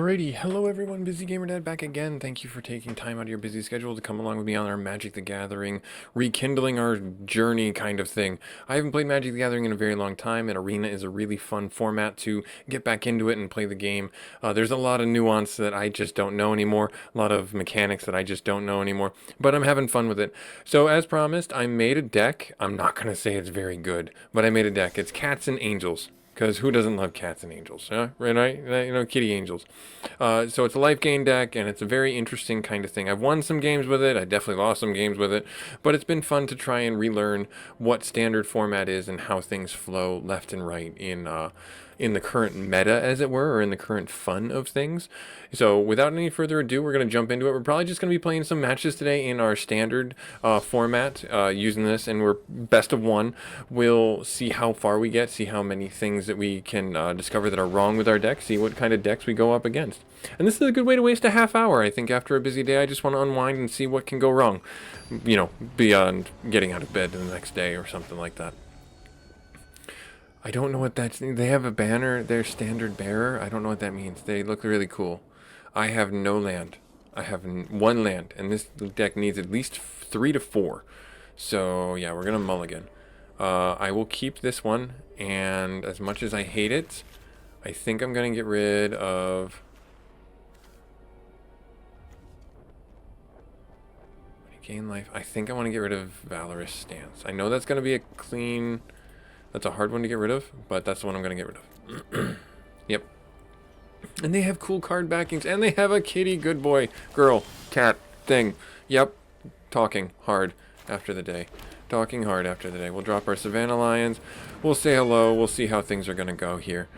Alrighty, hello everyone, Busy Gamer Dad back again. Thank you for taking time out of your busy schedule to come along with me on our Magic the Gathering, rekindling our journey kind of thing. I haven't played Magic the Gathering in a very long time, and Arena is a really fun format to get back into it and play the game. There's a lot of nuance that I just don't know anymore, a lot of mechanics that I just don't know anymore, but I'm having fun with it. So as promised, I made a deck. I'm not going to say it's very good, but I made a deck. It's Cats and Angels. Because who doesn't love cats and angels, huh? Right? You know, kitty angels. So it's a life gain deck, and it's a very interesting kind of thing. I've won some games with it. I definitely lost some games with it. But it's been fun to try and relearn what standard format is and how things flow left and right in the current meta, as it were, or in the current fun of things. So without any further ado, we're going to jump into it. We're probably just going to be playing some matches today in our standard format using this, and we're best of one. We'll see how far we get, see how many things that we can discover that are wrong with our deck, see what kind of decks we go up against. And this is a good way to waste a half hour. I think after a busy day, I just want to unwind and see what can go wrong, you know, beyond getting out of bed the next day or something like that. I don't know what that's. They have a banner, their standard bearer. I don't know what that means. They look really cool. I have no land. I have one land, and this deck needs at least 3 to 4. So yeah, we're gonna mulligan. I will keep this one, and as much as I hate it, I think I'm gonna get rid of. Gain life. I think I want to get rid of Valorous Stance. I know that's gonna be a clean. That's a hard one to get rid of, but that's the one I'm going to get rid of. Yep. And they have cool card backings, and they have a kitty, good boy, girl, cat, thing. Yep. Talking hard after the day. Talking hard after the day. We'll drop our Savannah Lions. We'll say hello. We'll see how things are going to go here.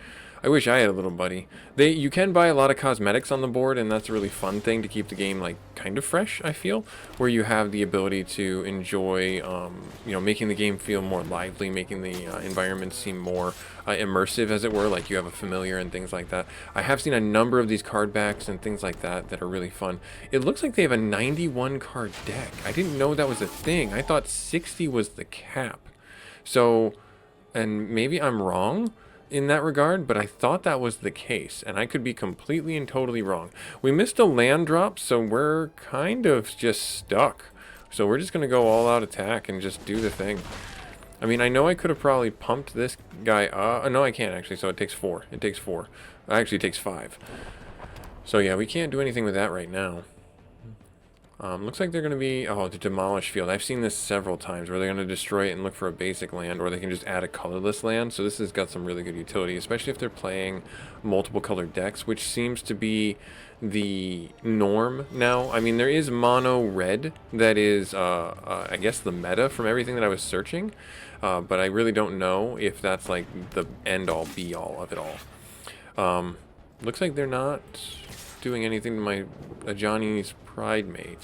I wish I had a little buddy. You can buy a lot of cosmetics on the board, and that's a really fun thing to keep the game like kind of fresh, I feel, where you have the ability to enjoy, you know, making the game feel more lively, making the environment seem more immersive, as it were, like you have a familiar and things like that. I have seen a number of these card backs and things like that that are really fun. It looks like they have a 91 card deck. I didn't know that was a thing. I thought 60 was the cap. So, and maybe I'm wrong in that regard, but I thought that was the case, and I could be completely and totally wrong. We missed a land drop, so we're kind of just stuck. So we're just going to go all out attack and just do the thing. I mean, I know I could have probably pumped this guy no, I can't actually, so it takes 4. It takes 4. Actually, it takes 5. So yeah, we can't do anything with that right now. Looks like they're going to be, the demolish field. I've seen this several times where they're going to destroy it and look for a basic land, or they can just add a colorless land. So this has got some really good utility, especially if they're playing multiple colored decks, which seems to be the norm now. I mean, there is mono red that is, I guess, the meta from everything that I was searching, but I really don't know if that's like the end-all be-all of it all. Looks like they're not doing anything to my Ajani's Pride Mate.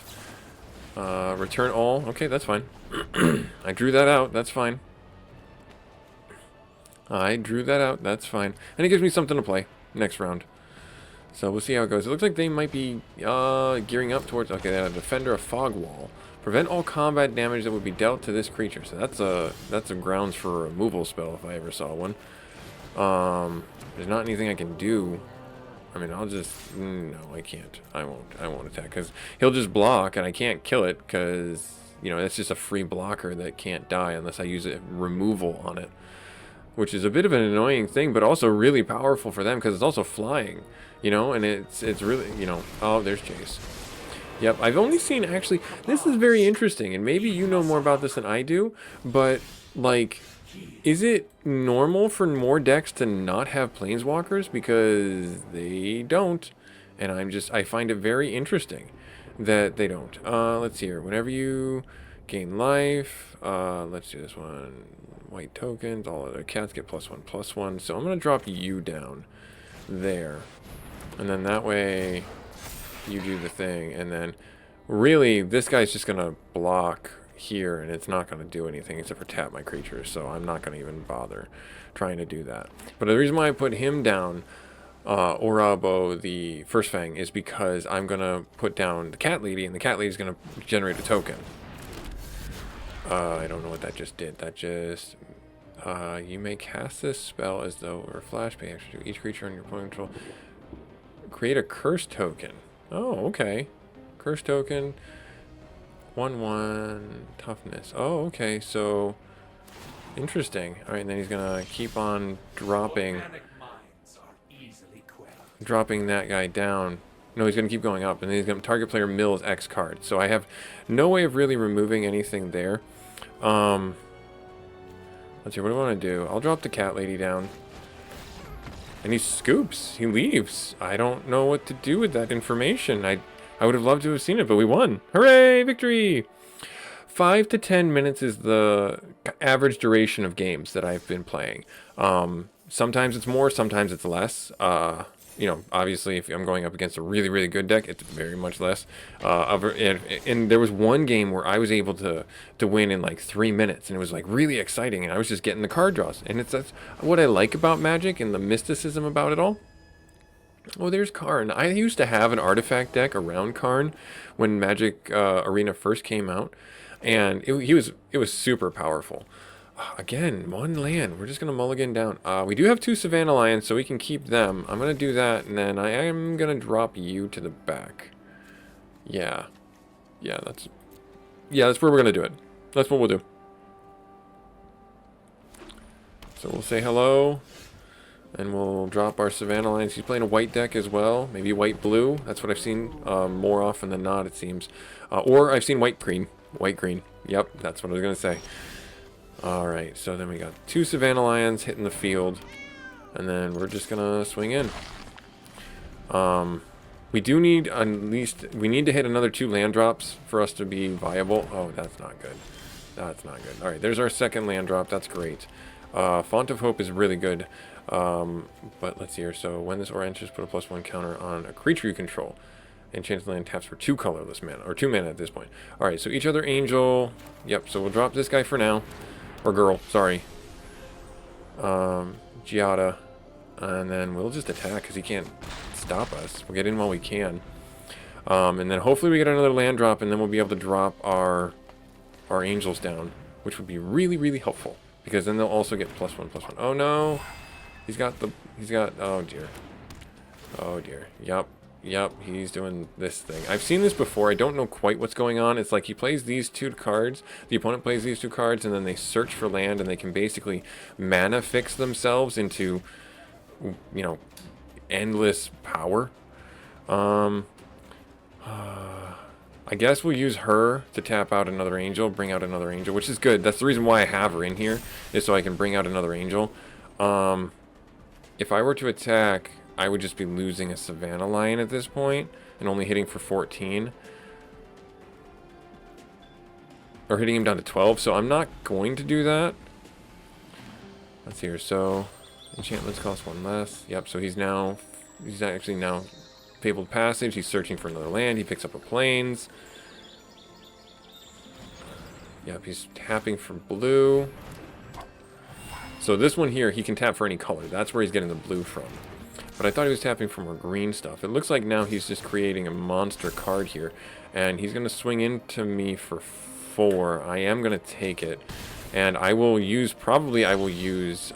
Return all. Okay, that's fine. I drew that out. That's fine. I drew that out. That's fine. And it gives me something to play next round. So we'll see how it goes. It looks like they might be gearing up towards... Okay, they have a Defender of Fog Wall. Prevent all combat damage that would be dealt to this creature. So that's a grounds for a removal spell if I ever saw one. There's not anything I can do. I mean, I'll just... No, I can't. I won't attack, because he'll just block, and I can't kill it, because, you know, it's just a free blocker that can't die unless I use a removal on it. Which is a bit of an annoying thing, but also really powerful for them, because it's also flying, you know, and it's really, you know... Oh, there's Jace. Yep, I've only seen, actually... This is very interesting, and maybe you know more about this than I do, but, like... Is it normal for more decks to not have planeswalkers? Because they don't. And I find it very interesting that they don't. Let's see here. Whenever you gain life, let's do this one. White tokens, all other cats get +1/+1. So I'm going to drop you down there. And then that way you do the thing. And then really this guy's just going to block here, and it's not going to do anything except for tap my creatures, so I'm not going to even bother trying to do that. But the reason why I put him down, Orabo, the First Fang, is because I'm going to put down the Cat Lady, and the Cat Lady is going to generate a token. I don't know what that just did. That just... you may cast this spell as though or flash pay. Each creature on your opponent control Create a curse token. Oh, okay. Curse token. 1/1 toughness. Oh, okay. So interesting. All right, and then he's gonna keep on dropping that guy down. No, he's gonna keep going up, and then he's gonna target player mills X card. So I have no way of really removing anything there. Let's see. What do I want to do? I'll drop the cat lady down. And he scoops. He leaves. I don't know what to do with that information. I would have loved to have seen it, but we won. Hooray! Victory! 5 to 10 minutes is the average duration of games that I've been playing. Sometimes it's more, sometimes it's less. You know, obviously, if I'm going up against a really, really good deck, it's very much less. And there was one game where I was able to win in like 3 minutes, and it was like really exciting, and I was just getting the card draws. And that's what I like about Magic and the mysticism about it all. Oh, there's Karn. I used to have an artifact deck around Karn when Magic Arena first came out, and it was super powerful. Again, one land. We're just going to mulligan down. We do have 2 Savannah Lions, so we can keep them. I'm going to do that, and then I am going to drop you to the back. Yeah. Yeah, that's where we're going to do it. That's what we'll do. So we'll say hello, and we'll drop our Savannah Lions. He's playing a white deck as well. Maybe white-blue. That's what I've seen more often than not, it seems. Or I've seen white-green. White-green. Yep, that's what I was going to say. Alright, so then we got 2 Savannah Lions hitting the field, and then we're just gonna swing in. We do need we need to hit another 2 land drops for us to be viable. Oh, that's not good. That's not good. Alright, there's our second land drop. That's great. Font of Hope is really good. But let's see here. So when this aura enters, put a +1 counter on a creature you control. Enchanted land taps for 2 colorless mana, or 2 mana at this point. Alright, so each other angel. Yep, so we'll drop this guy for now. Or girl, sorry. Giada. And then we'll just attack because he can't stop us. We'll get in while we can. And then hopefully we get another land drop, and then we'll be able to drop our angels down, which would be really, really helpful. Because then they'll also get +1/+1. Oh no! He's got, oh dear. Oh dear. Yep, he's doing this thing. I've seen this before. I don't know quite what's going on. It's like he plays these 2 cards, the opponent plays these 2 cards, and then they search for land, and they can basically mana fix themselves into, you know, endless power. I guess we'll use her to tap out another angel, bring out another angel, which is good. That's the reason why I have her in here, is so I can bring out another angel. If I were to attack, I would just be losing a Savannah Lion at this point and only hitting for 14. Or hitting him down to 12, so I'm not going to do that. Let's see here. So enchantments cost 1 less. Yep, so he's actually now Fabled Passage. He's searching for another land. He picks up a Plains. Yep, he's tapping for blue. So this one here, he can tap for any color. That's where he's getting the blue from. But I thought he was tapping for more green stuff. It looks like now he's just creating a monster card here. And he's going to swing into me for 4. I am going to take it. And I will use,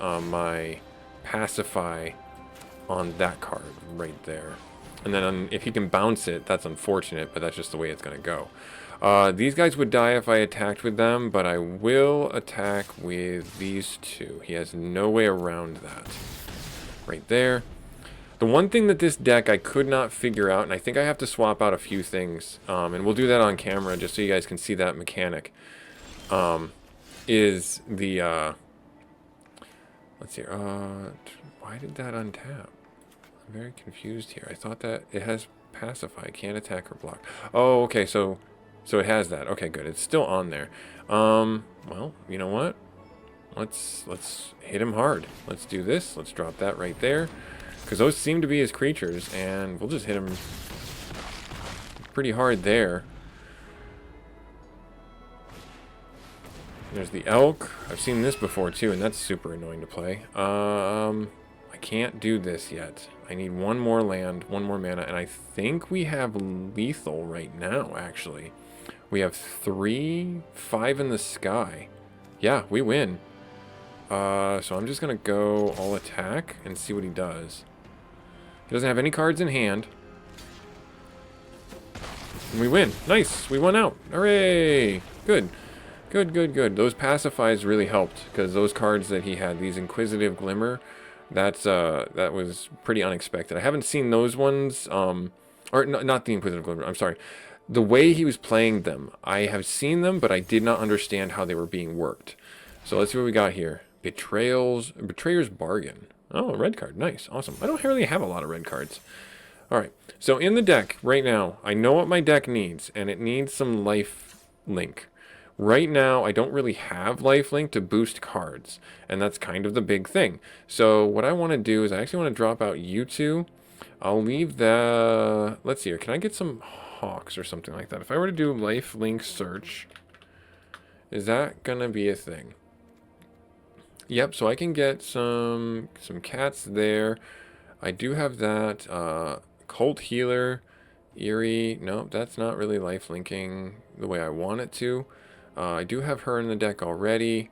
my Pacify on that card right there. And then if he can bounce it, that's unfortunate, but that's just the way it's going to go. These guys would die if I attacked with them, but I will attack with these 2. He has no way around that. Right there. The one thing that this deck I could not figure out, and I think I have to swap out a few things, and we'll do that on camera just so you guys can see that mechanic, is the, let's see, why did that untap? I'm very confused here. I thought that it has Pacify, can't attack or block. Oh, okay, so it has that. Okay, good. It's still on there. Well, you know what? Let's hit him hard. Let's do this. Let's drop that right there. Because those seem to be his creatures, and we'll just hit him pretty hard there. There's the elk. I've seen this before too, and that's super annoying to play. I can't do this yet. I need one more land, one more mana, and I think we have lethal right now, actually. We have 3, 5 in the sky. Yeah, we win. So I'm just going to go all attack and see what he does. He doesn't have any cards in hand. And we win. Nice. We won out. Hooray. Good. Good, good, good. Those pacifies really helped, because those cards that he had, these Inquisitive Glimmer, that was pretty unexpected. I haven't seen those ones, or not the Inquisitive Glimmer, I'm sorry. The way he was playing them, I have seen them, but I did not understand how they were being worked. So let's see what we got here. Betrayer's Bargain. Oh, a red card. Nice. Awesome. I don't really have a lot of red cards. Alright, so in the deck right now, I know what my deck needs, and it needs some life link. Right now, I don't really have lifelink to boost cards, and that's kind of the big thing. So what I want to do is I actually want to drop out you two. I'll leave the... Let's see here. Can I get some hawks or something like that? If I were to do lifelink search, is that going to be a thing? Yep, so I can get some cats there. I do have that Cult Healer, Eerie. Nope, that's not really lifelinking the way I want it to. I do have her in the deck already.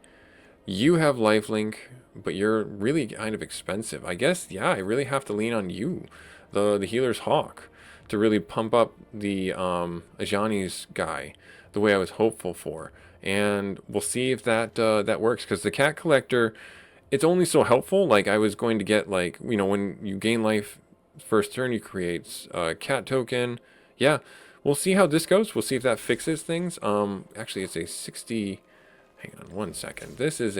You have lifelink, but you're really kind of expensive. I guess, yeah, I really have to lean on you, the Healer's Hawk, to really pump up the Ajani's guy the way I was hopeful for. And we'll see if that that works, because the Cat Collector, it's only so helpful. Like, I was going to get, like, you know, when you gain life first turn, you create a cat token. Yeah, we'll see how this goes. We'll see if that fixes things. Actually, it's a 60... Hang on one second. This is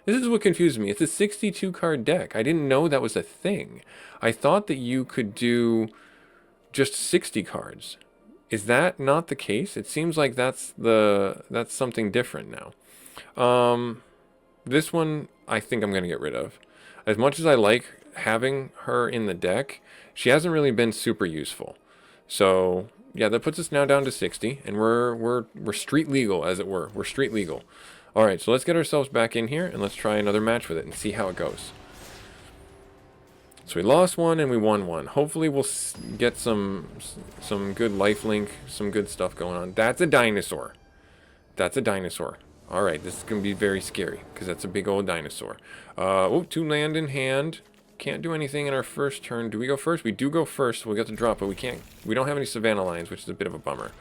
what confused me. It's a 62 card deck. I didn't know that was a thing. I thought that you could do just 60 cards. Is that not the case? It seems like that's something different now. This one I think I'm going to get rid of. As much as I like having her in the deck, she hasn't really been super useful. So yeah, that puts us now down to 60, and we're street legal, as it were. We're street legal. All right, so let's get ourselves back in here and let's try another match with it and see how it goes. So we lost one and we won one. Hopefully we'll get some good lifelink, some good stuff going on. That's a dinosaur. That's a dinosaur. All right, this is going to be very scary because that's a big old dinosaur. Oh, 2 land in hand. Can't do anything in our first turn. Do we go first? We do go first, so we'll get to drop, but we can't. We don't have any Savannah Lions, which is a bit of a bummer.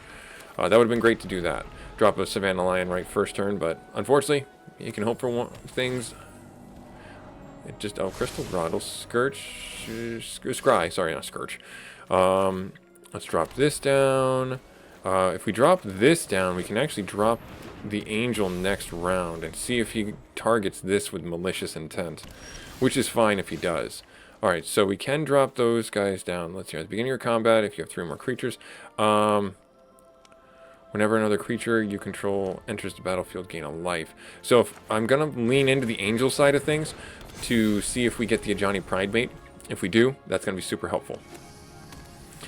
That would have been great to do that. Drop a Savannah Lion right first turn, but unfortunately, you can hope for things. It just, oh, Crystal Grottle, Scry, sorry, not Scourge. Let's drop this down. If we drop this down, we can actually drop the Angel next round and see if he targets this with malicious intent, which is fine if he does. Alright, so we can drop those guys down. Let's see, at the beginning of your combat, if you have 3 more creatures, whenever another creature you control enters the battlefield, gain a life. So if I'm going to lean into the Angel side of things to see if we get the Ajani Pridemate. If we do, that's going to be super helpful.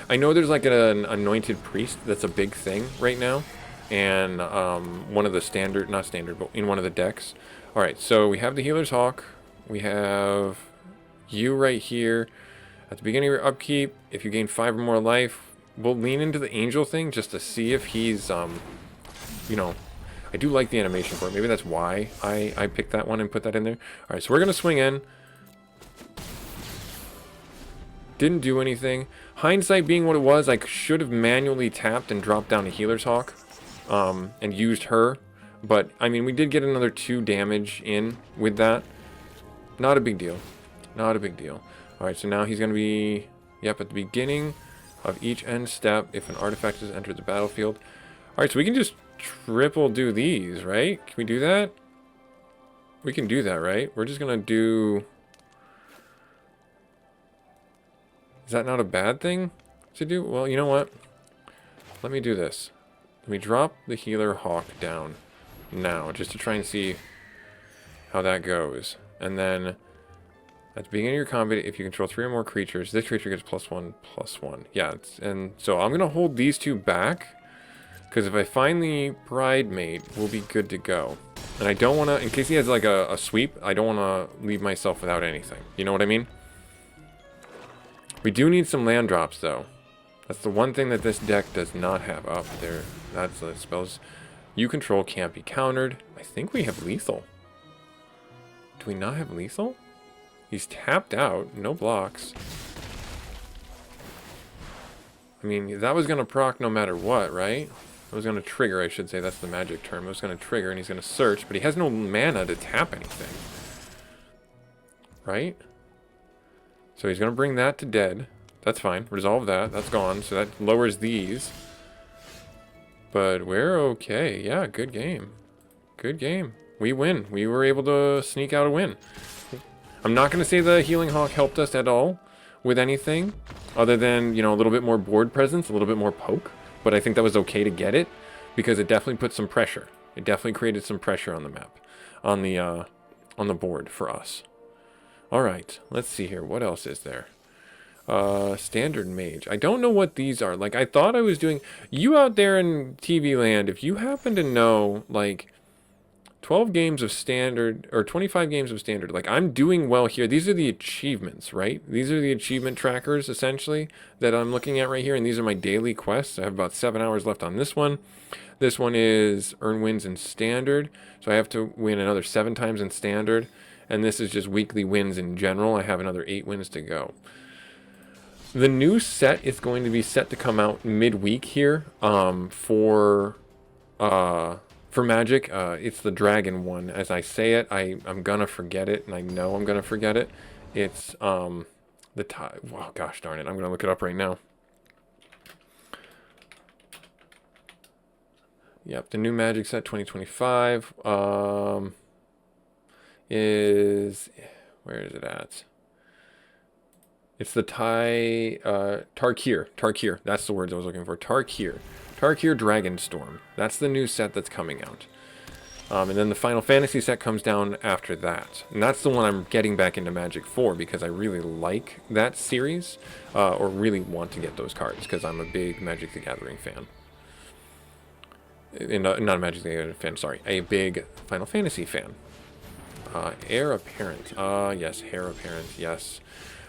I know there's like an Anointed Priest that's a big thing right now, and one of the standard, not standard, but in one of the decks. Alright, so we have the Healer's Hawk. We have you right here. At the beginning of your upkeep, if you gain 5 or more life, we'll lean into the Angel thing just to see if he's, you know, I do like the animation for it. Maybe that's why I picked that one and put that in there. Alright, so we're going to swing in. Didn't do anything. Hindsight being what it was, I should have manually tapped and dropped down a Healer's Hawk and used her. But, I mean, we did get another 2 damage in with that. Not a big deal. Not a big deal. Alright, so now he's going to be, yep, at the beginning of each end step, if an artifact has entered the battlefield. Alright, so we can just triple do these, right? Can we do that? We can do that, right? We're just going to do... Is that not a bad thing to do? Well, you know what? Let me do this. Let me drop the Healer Hawk down now, just to try and see how that goes. And then, at the beginning of your combat, if you control 3 or more creatures, this creature gets +1/+1. Yeah, and so I'm going to hold these 2 back, because if I find the Pridemate, we'll be good to go. And I don't want to, in case he has like a sweep, I don't want to leave myself without anything. You know what I mean? We do need some land drops, though. That's the one thing that this deck does not have up there. That's the spells you control can't be countered. I think we have lethal. Do we not have lethal? He's tapped out. No blocks. I mean, that was going to proc no matter what, right? It was going to trigger, I should say. That's the magic term. It was going to trigger, and he's going to search, but he has no mana to tap anything. Right? So he's going to bring that to dead. That's fine. Resolve that. That's gone. So that lowers these. But we're okay. Yeah, good game. Good game. We win. We were able to sneak out a win. I'm not going to say the Healing Hawk helped us at all with anything other than, you know, a little bit more board presence, a little bit more poke. But I think that was okay to get it because it definitely put some pressure. It definitely created some pressure on the map, on the board for us. All right, let's see here. What else is there? Standard mage. I don't know what these are. Like, I thought I was doing... You out there in TV land, if you happen to know, like, 12 games of standard, or 25 games of standard, like, I'm doing well here. These are the achievements, right? These are the achievement trackers, essentially, that I'm looking at right here, and these are my daily quests. I have about 7 hours left on this one. This one is earn wins in standard, so I have to win another 7 times in standard, and this is just weekly wins in general. I have another 8 wins to go. The new set is going to be set to come out midweek here for Magic. It's the dragon one. As I say it, I'm gonna forget it, and I know I'm gonna forget it. It's oh gosh darn it, I'm gonna look it up right now. Yep, the new Magic set 2025 is, where is it at? It's the Tarkir. That's the words I was looking for. Tarkir Dragonstorm. That's the new set that's coming out. And then the Final Fantasy set comes down after that. And that's the one I'm getting back into Magic for because I really like that series. Or really want to get those cards because I'm a big Magic the Gathering fan. Not a Magic the Gathering fan, sorry. A big Final Fantasy fan. Heir Apparent. Yes, Heir Apparent, yes.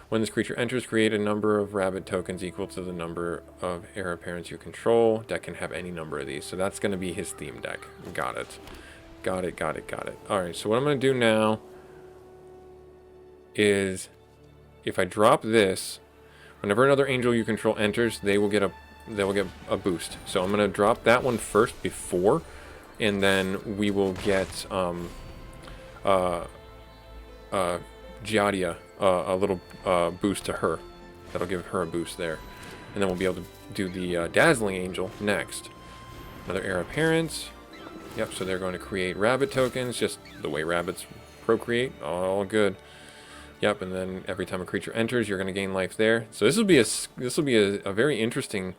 When this creature enters, create a number of rabbit tokens equal to the number of heir apparents you control. Deck can have any number of these. So that's going to be his theme deck. Got it. Got it. Alright, so what I'm going to do now is if I drop this, whenever another angel you control enters, they will get a boost. So I'm going to drop that one first before, and then we will get Giadia a little boost to her. That'll give her a boost there. And then we'll be able to do the Dazzling Angel next. Another heir apparent. Yep, so they're going to create rabbit tokens, just the way rabbits procreate. All good. Yep, and then every time a creature enters, you're going to gain life there. So this will be a very interesting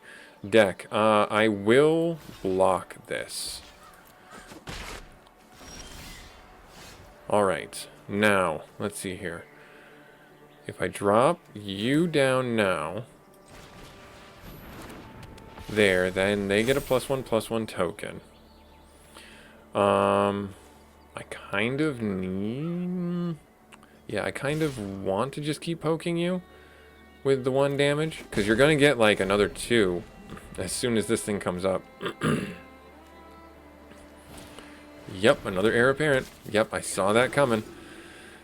deck. I will block this. All right. Now, let's see here. If I drop you down now, there, then they get a +1/+1 token. I kind of need... Yeah, I kind of want to just keep poking you with the 1 damage, because you're going to get like another 2 as soon as this thing comes up. Yep, another heir apparent. Yep, I saw that coming.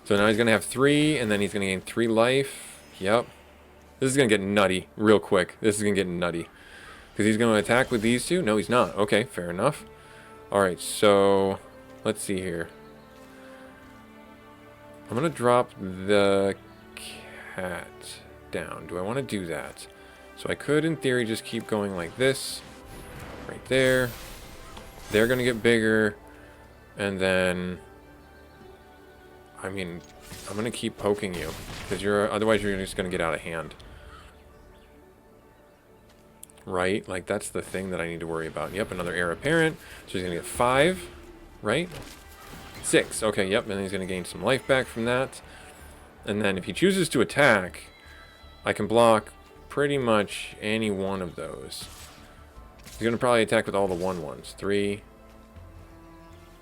So now he's going to have 3, and then he's going to gain 3 life. Yep. This is going to get nutty real quick. This is going to get nutty. Because he's going to attack with these 2? No, he's not. Okay, fair enough. Alright, so let's see here. I'm going to drop the cat down. Do I want to do that? So I could, in theory, just keep going like this. Right there. They're going to get bigger. And then... I mean, I'm going to keep poking you, because otherwise you're just going to get out of hand. Right? Like, that's the thing that I need to worry about. Yep, another heir apparent. So he's going to get 5, right? 6. Okay, yep, and then he's going to gain some life back from that. And then if he chooses to attack, I can block pretty much any one of those. He's going to probably attack with all the 1/1s. 3.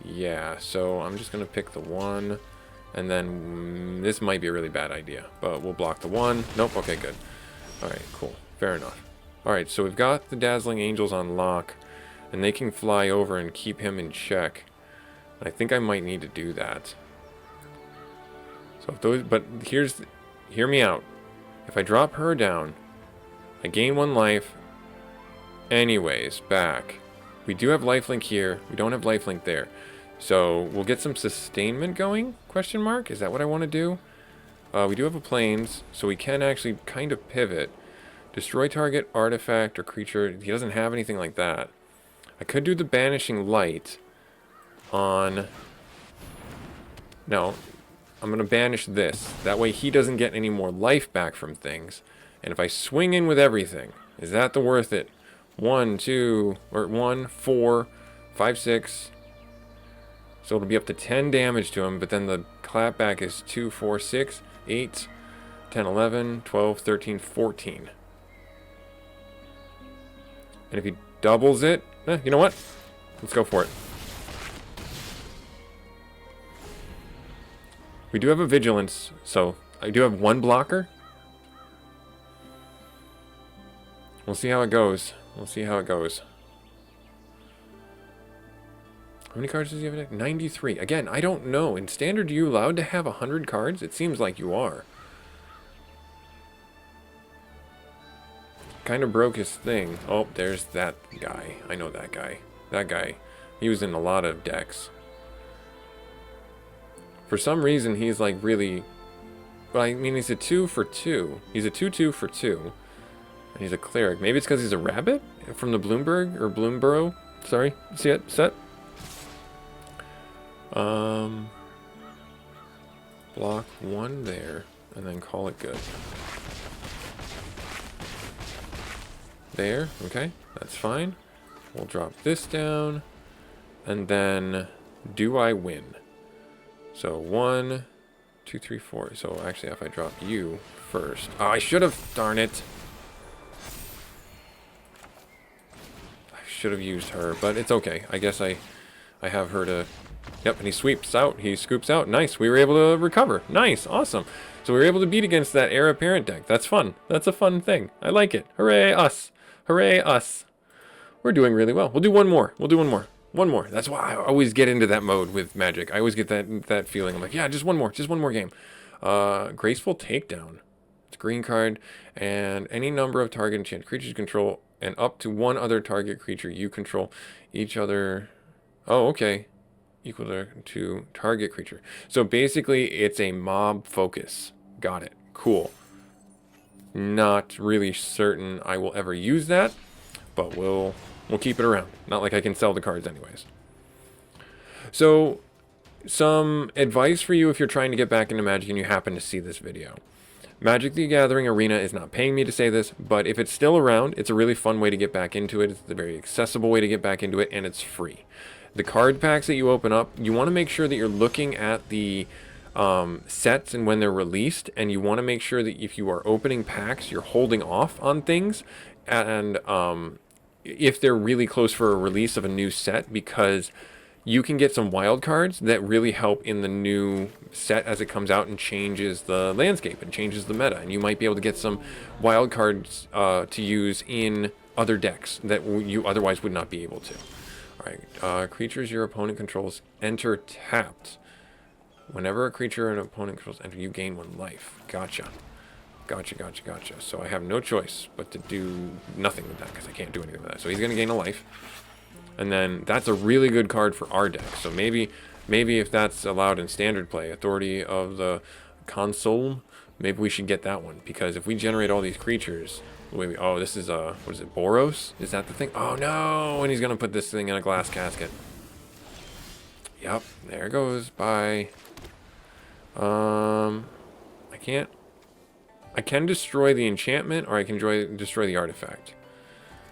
Yeah, so I'm just going to pick the 1. And then this might be a really bad idea, but we'll block the 1. Nope, okay, good. Alright, cool. Fair enough. Alright, so we've got the Dazzling Angels on lock, and they can fly over and keep him in check. I think I might need to do that. So if those, but hear me out. If I drop her down, I gain 1 life, Anyways, back. We do have lifelink here. We don't have lifelink there. So we'll get some sustainment going, question mark? Is that what I want to do? We do have a plains, so we can actually kind of pivot. Destroy target artifact or creature. He doesn't have anything like that. I could do the banishing light on... No, I'm going to banish this. That way he doesn't get any more life back from things. And if I swing in with everything, is that the worth it? 1, 2, or 1, 4, 5, 6. So it'll be up to 10 damage to him, but then the clapback is 2, 4, 6, 8, 10, 11, 12, 13, 14. And if he doubles it, you know what? Let's go for it. We do have a vigilance, so I do have 1 blocker. We'll see how it goes. We'll see how it goes. How many cards does he have? 93. Again, I don't know. In Standard, are you allowed to have 100 cards? It seems like you are. Kind of broke his thing. Oh, there's that guy. I know that guy. That guy. He was in a lot of decks. For some reason, he's like really... Well, I mean, he's a 2 for 2. He's a 2/2 for 2. And he's a cleric. Maybe it's because he's a rabbit from the Bloomberg or Bloomborough. Sorry. See it? Set. Block 1 there, and then call it good. There. Okay. That's fine. We'll drop this down, and then do I win? So 1, 2, 3, 4. So actually, if I drop you first, oh, I should have. Darn it. Should have used her, but it's okay. I guess I have her to... Yep, and he sweeps out. He scoops out. Nice. We were able to recover. Nice. Awesome. So we were able to beat against that Heir Apparent deck. That's fun. That's a fun thing. I like it. Hooray, us. Hooray, us. We're doing really well. We'll do one more. We'll do one more. One more. That's why I always get into that mode with Magic. I always get that feeling. I'm like, yeah, just one more. Just one more game. Graceful Takedown. It's a green card. And any number of target enchanted creatures you control... and up to 1 other target creature you control. Each other... Oh, okay. Equal to target creature. So basically, it's a mob focus. Got it. Cool. Not really certain I will ever use that, but we'll keep it around. Not like I can sell the cards anyways. So, some advice for you if you're trying to get back into Magic and you happen to see this video. Magic the Gathering Arena is not paying me to say this, but if it's still around, it's a really fun way to get back into it. It's a very accessible way to get back into it, and it's free. The card packs that you open up, you want to make sure that you're looking at the sets and when they're released, and you want to make sure that if you are opening packs, you're holding off on things, and if they're really close for a release of a new set, because you can get some wild cards that really help in the new set as it comes out and changes the landscape and changes the meta. And you might be able to get some wild cards to use in other decks that you otherwise would not be able to. All right, creatures your opponent controls enter tapped. Whenever a creature an opponent controls enter, you gain 1 life. Gotcha. Gotcha, gotcha, gotcha. So I have no choice but to do nothing with that because I can't do anything with that. So he's going to gain a life. And then that's a really good card for our deck. So maybe if that's allowed in Standard play, Authority of the Console, maybe we should get that one. Because if we generate all these creatures... Wait, oh, this is, what is it, Boros? Is that the thing? Oh, no! And he's going to put this thing in a glass casket. Yep, there it goes. Bye. I can destroy the enchantment, or I can destroy the artifact.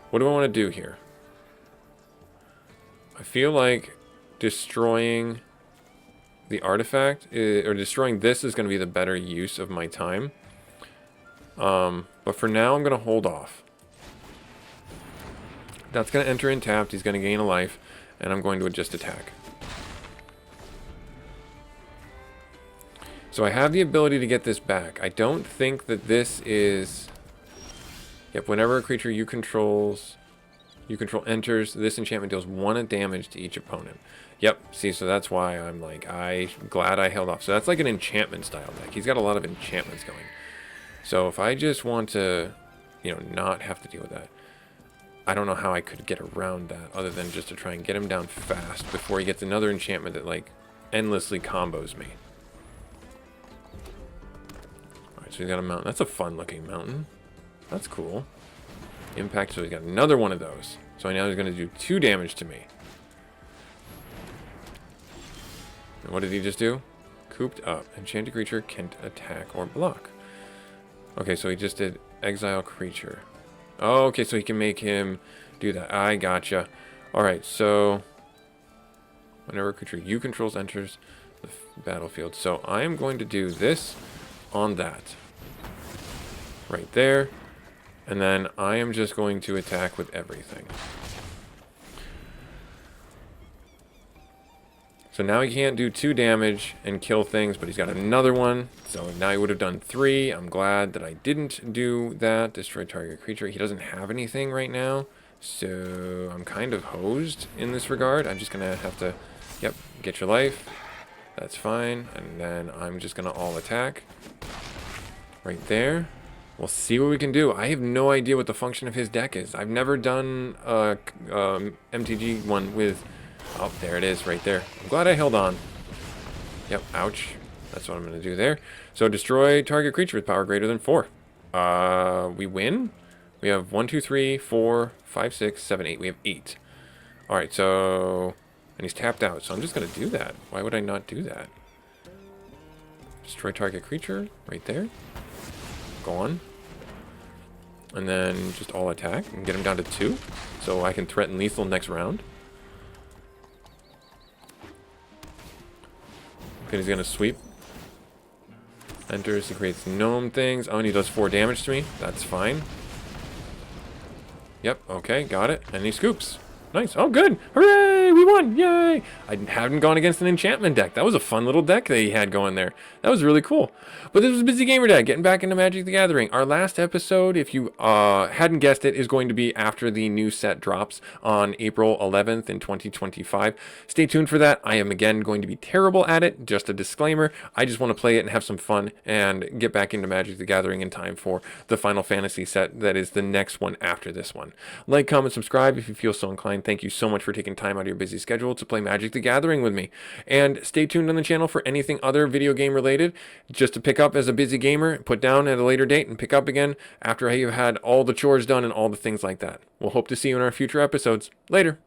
What do I want to do here? I feel like destroying the artifact, or destroying this is going to be the better use of my time. But for now, I'm going to hold off. That's going to enter in tapped. He's going to gain a life, and I'm going to just attack. So I have the ability to get this back. I don't think that this is... Yep, whenever a creature you control enters, this enchantment deals 1 damage to each opponent. Yep, see, so that's why I'm like, I'm glad I held off. So that's like an enchantment style deck. He's got a lot of enchantments going. So if I just want to, you know, not have to deal with that. I don't know how I could get around that other than just to try and get him down fast before he gets another enchantment that, like, endlessly combos me. Alright, so he's got a mountain. That's a fun-looking mountain. That's cool. Impact, so he's got another one of those. So now he's going to do 2 damage to me. And what did he just do? Cooped up. Enchanted creature can't attack or block. Okay, so he just did exile creature. Oh, okay, so he can make him do that. I gotcha. Alright, so whenever a creature you controls enters the battlefield. So I am going to do this on that. Right there. And then I am just going to attack with everything. So now he can't do 2 damage and kill things, but he's got another one. So now he would have done 3. I'm glad that I didn't do that. Destroy target creature. He doesn't have anything right now. So I'm kind of hosed in this regard. I'm just going to have to, yep, get your life. That's fine. And then I'm just going to all attack. Right there. We'll see what we can do. I have no idea what the function of his deck is. I've never done a MTG one with... Oh, there it is, right there. I'm glad I held on. Yep, ouch. That's what I'm going to do there. So destroy target creature with power greater than 4. We win? We have 1, 2, 3, 4, 5, 6, 7, 8. We have 8. Alright, so... And he's tapped out, so I'm just going to do that. Why would I not do that? Destroy target creature, right there. Go on. And then just all attack and get him down to 2. So I can threaten lethal next round. Okay, he's gonna sweep. Enters, he creates gnome things. Oh, and he does 4 damage to me. That's fine. Yep, okay, got it. And he scoops. Nice. Oh, good. Hooray! We won! Yay! I haven't gone against an enchantment deck. That was a fun little deck that he had going there. That was really cool. But this was Busy Gamer Dad, getting back into Magic the Gathering. Our last episode, if you hadn't guessed it, is going to be after the new set drops on April 11th in 2025. Stay tuned for that. I am, again, going to be terrible at it. Just a disclaimer. I just want to play it and have some fun and get back into Magic the Gathering in time for the Final Fantasy set that is the next one after this one. Like, comment, subscribe if you feel so inclined. Thank you so much for taking time out of your busy schedule to play Magic the Gathering with me. And stay tuned on the channel for anything other video game related, just to pick up as a busy gamer, put down at a later date, and pick up again after you've had all the chores done and all the things like that. We'll hope to see you in our future episodes. Later.